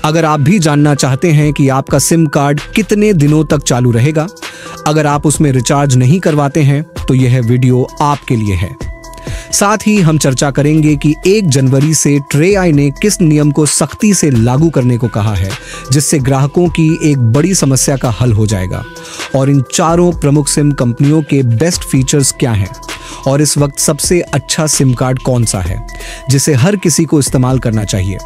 अगर आप भी जानना चाहते हैं कि आपका सिम कार्ड कितने दिनों तक चालू रहेगा अगर आप उसमें रिचार्ज नहीं करवाते हैं, तो यह वीडियो आपके लिए है। साथ ही हम चर्चा करेंगे कि 1 जनवरी से TRAI ने किस नियम को सख्ती से लागू करने को कहा है, जिससे ग्राहकों की एक बड़ी समस्या का हल हो जाएगा, और इन चारों प्रमुख सिम कंपनियों के बेस्ट फीचर्स क्या हैं, और इस वक्त सबसे अच्छा सिम कार्ड कौन सा है जिसे हर किसी को इस्तेमाल करना चाहिए।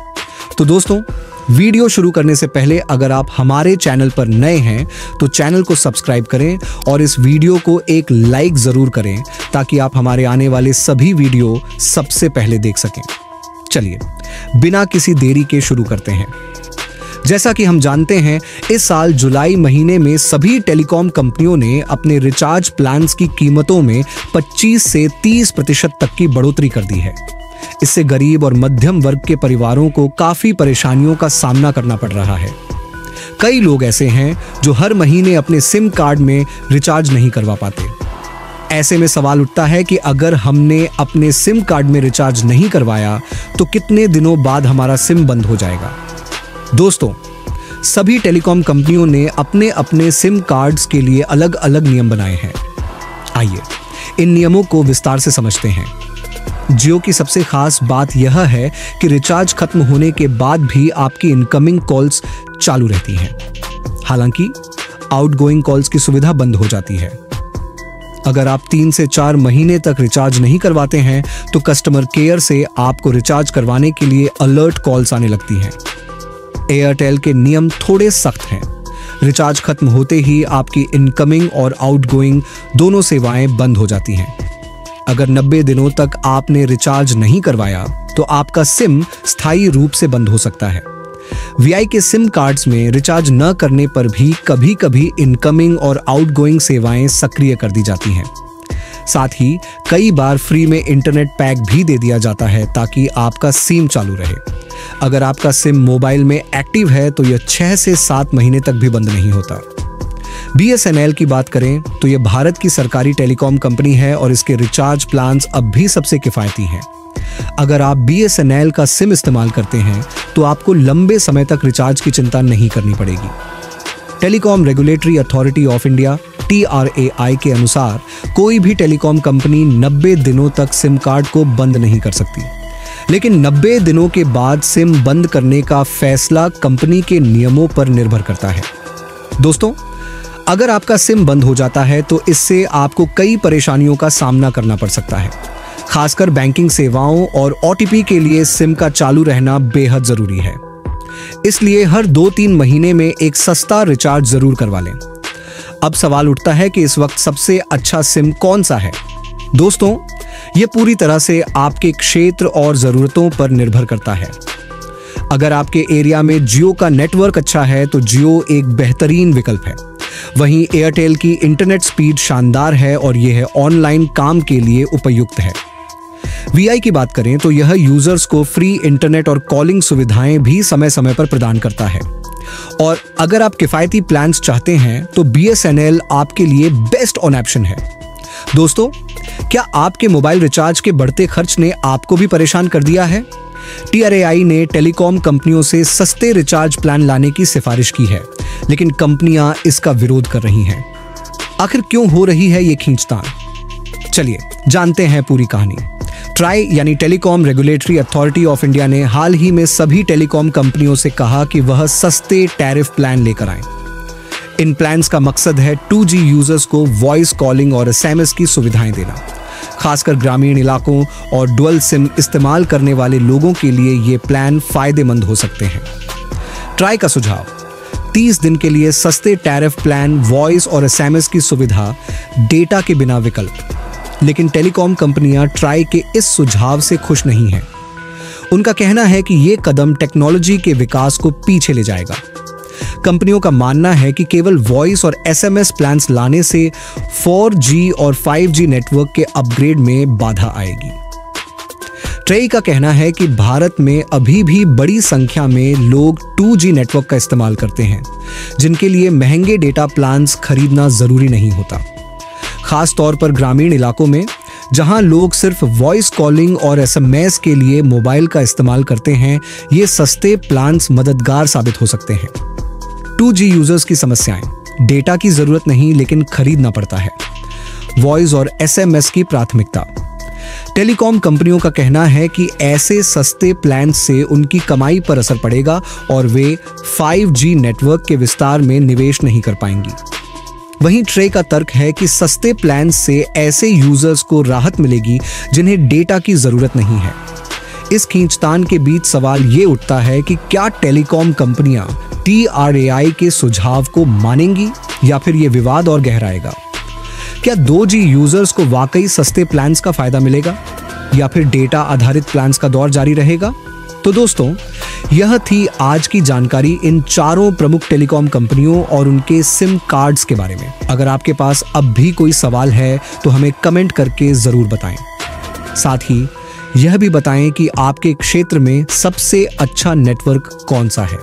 तो दोस्तों, वीडियो शुरू करने से पहले अगर आप हमारे चैनल पर नए हैं तो चैनल को सब्सक्राइब करें और इस वीडियो को एक लाइक जरूर करें ताकि आप हमारे आने वाले सभी वीडियो सबसे पहले देख सकें। चलिए बिना किसी देरी के शुरू करते हैं। जैसा कि हम जानते हैं, इस साल जुलाई महीने में सभी टेलीकॉम कंपनियों ने अपने रिचार्ज प्लान्स की कीमतों में 25 से 30% तक की बढ़ोतरी कर दी है। इससे गरीब और मध्यम वर्ग के परिवारों को काफी परेशानियों का सामना करना पड़ रहा है। कई लोग ऐसे हैं जो हर महीने अपने सिम कार्ड में रिचार्ज नहीं करवा पाते। ऐसे में सवाल उठता है कि अगर हमने अपने सिम कार्ड में रिचार्ज नहीं करवाया तो कितने दिनों बाद हमारा सिम बंद हो जाएगा। दोस्तों, सभी टेलीकॉम कंपनियों ने अपने अपने सिम कार्ड्स के लिए अलग अलग नियम बनाए हैं। आइए इन नियमों को विस्तार से समझते हैं। जियो की सबसे खास बात यह है कि रिचार्ज खत्म होने के बाद भी आपकी इनकमिंग कॉल्स चालू रहती हैं। हालांकि आउटगोइंग कॉल्स की सुविधा बंद हो जाती है। अगर आप 3 से 4 महीने तक रिचार्ज नहीं करवाते हैं तो कस्टमर केयर से आपको रिचार्ज करवाने के लिए अलर्ट कॉल्स आने लगती हैं। एयरटेल के नियम थोड़े सख्त हैं। रिचार्ज खत्म होते ही आपकी इनकमिंग और आउटगोइंग दोनों सेवाएं बंद हो जाती हैं। अगर 90 दिनों तक आपने रिचार्ज नहीं करवाया तो आपका सिम स्थायी रूप से बंद हो सकता है। वीआई के सिम कार्ड्स में रिचार्ज न करने पर भी कभी-कभी इनकमिंग और आउटगोइंग सेवाएं सक्रिय कर दी जाती हैं। साथ ही कई बार फ्री में इंटरनेट पैक भी दे दिया जाता है ताकि आपका सिम चालू रहे। अगर आपका सिम मोबाइल में एक्टिव है तो यह 6 से 7 महीने तक भी बंद नहीं होता। BSNL की बात करें तो यह भारत की सरकारी टेलीकॉम कंपनी है और इसके रिचार्ज प्लान्स अब भी सबसे किफायती हैं। अगर आप BSNL का सिम इस्तेमाल करते हैं तो आपको लंबे समय तक रिचार्ज की चिंता नहीं करनी पड़ेगी। Telecom regulatory authority of India TRAI के अनुसार कोई भी टेलीकॉम कंपनी 90 दिनों तक सिम कार्ड को बंद नहीं कर सकती, लेकिन 90 दिनों के बाद सिम बंद करने का फैसला कंपनी के नियमों पर निर्भर करता है। दोस्तों, अगर आपका सिम बंद हो जाता है तो इससे आपको कई परेशानियों का सामना करना पड़ सकता है। खासकर बैंकिंग सेवाओं और OTP के लिए सिम का चालू रहना बेहद जरूरी है। इसलिए हर 2-3 महीने में एक सस्ता रिचार्ज जरूर करवा लें। अब सवाल उठता है कि इस वक्त सबसे अच्छा सिम कौन सा है। दोस्तों, यह पूरी तरह से आपके क्षेत्र और जरूरतों पर निर्भर करता है। अगर आपके एरिया में जियो का नेटवर्क अच्छा है तो जियो एक बेहतरीन विकल्प है। वहीं एयरटेल की इंटरनेट स्पीड शानदार है और यह ऑनलाइन काम के लिए उपयुक्त है। वीआई की बात करें तो यह यूजर्स को फ्री इंटरनेट और कॉलिंग सुविधाएं भी समय समय पर प्रदान करता है। और अगर आप किफायती प्लान्स चाहते हैं तो BSNL आपके लिए बेस्ट ऑन ऑप्शन है। दोस्तों, क्या आपके मोबाइल रिचार्ज के बढ़ते खर्च ने आपको भी परेशान कर दिया है? TRAI ने टेलीकॉम कंपनियों से सस्ते रिचार्ज प्लान लाने की सिफारिश की है, लेकिन कंपनियां इसका विरोध कर रही हैं। आखिर क्यों हो रही है ये खींचतान? चलिए जानते हैं पूरी कहानी। ट्राई यानी telecom regulatory authority of India ने हाल ही में सभी टेलीकॉम कंपनियों से कहा कि वह सस्ते टैरिफ प्लान लेकर आएं। इन प्लान्स का मकसद है 2G यूजर्स को वॉइस कॉलिंग और SMS की सुविधाएं देना। खासकर ग्रामीण इलाकों और डुअल सिम इस्तेमाल करने वाले लोगों के लिए ये प्लान फायदेमंद हो सकते हैं। ट्राई का सुझाव: 30 दिन के लिए सस्ते टैरिफ प्लान, वॉइस और SMS की सुविधा, डेटा के बिना विकल्प। लेकिन टेलीकॉम कंपनियां ट्राई के इस सुझाव से खुश नहीं हैं। उनका कहना है कि यह कदम टेक्नोलॉजी के विकास को पीछे ले जाएगा। कंपनियों का मानना है कि केवल वॉइस और SMS प्लान्स लाने से 4G और 5G नेटवर्क के अपग्रेड में बाधा आएगी। ट्रेई का कहना है कि भारत में अभी भी बड़ी संख्या में लोग 2G नेटवर्क का इस्तेमाल करते हैं, जिनके लिए महंगे डेटा प्लान्स खरीदना जरूरी नहीं होता। खास तौर पर ग्रामीण इलाकों में जहां लोग सिर्फ वॉइस कॉलिंग और एसएमएस के लिए मोबाइल का इस्तेमाल करते हैं, ये सस्ते प्लान्स मददगार साबित हो सकते हैं। 2G यूजर्स की समस्याएं। डेटा की जरूरत नहीं, लेकिन खरीदना पड़ता है। वॉइस और एसएमएस की प्राथमिकता। टेलीकॉम कंपनियों का कहना है कि ऐसे सस्ते प्लान से उनकी कमाई पर असर पड़ेगा और वे 5G नेटवर्क के विस्तार में निवेश नहीं कर पाएंगी। वहीं ट्रे का तर्क है कि सस्ते प्लान से ऐसे यूजर्स को राहत मिलेगी जिन्हें डेटा की जरूरत नहीं है। इस खींचतान के बीच सवाल ये उठता है कि क्या टेलीकॉम कंपनियां TRAI के सुझाव को मानेंगी या फिर ये विवाद और गहराएगा। क्या 2G यूजर्स को वाकई सस्ते प्लान्स का फायदा मिलेगा या फिर डेटा आधारित प्लान्स का दौर जारी रहेगा? तो दोस्तों, यह थी आज की जानकारी इन चारों प्रमुख टेलीकॉम कंपनियों और उनके सिम कार्ड्स के बारे में। अगर आपके पास अब भी कोई सवाल है तो हमें कमेंट करके जरूर बताएं। साथ ही यह भी बताएं कि आपके क्षेत्र में सबसे अच्छा नेटवर्क कौन सा है।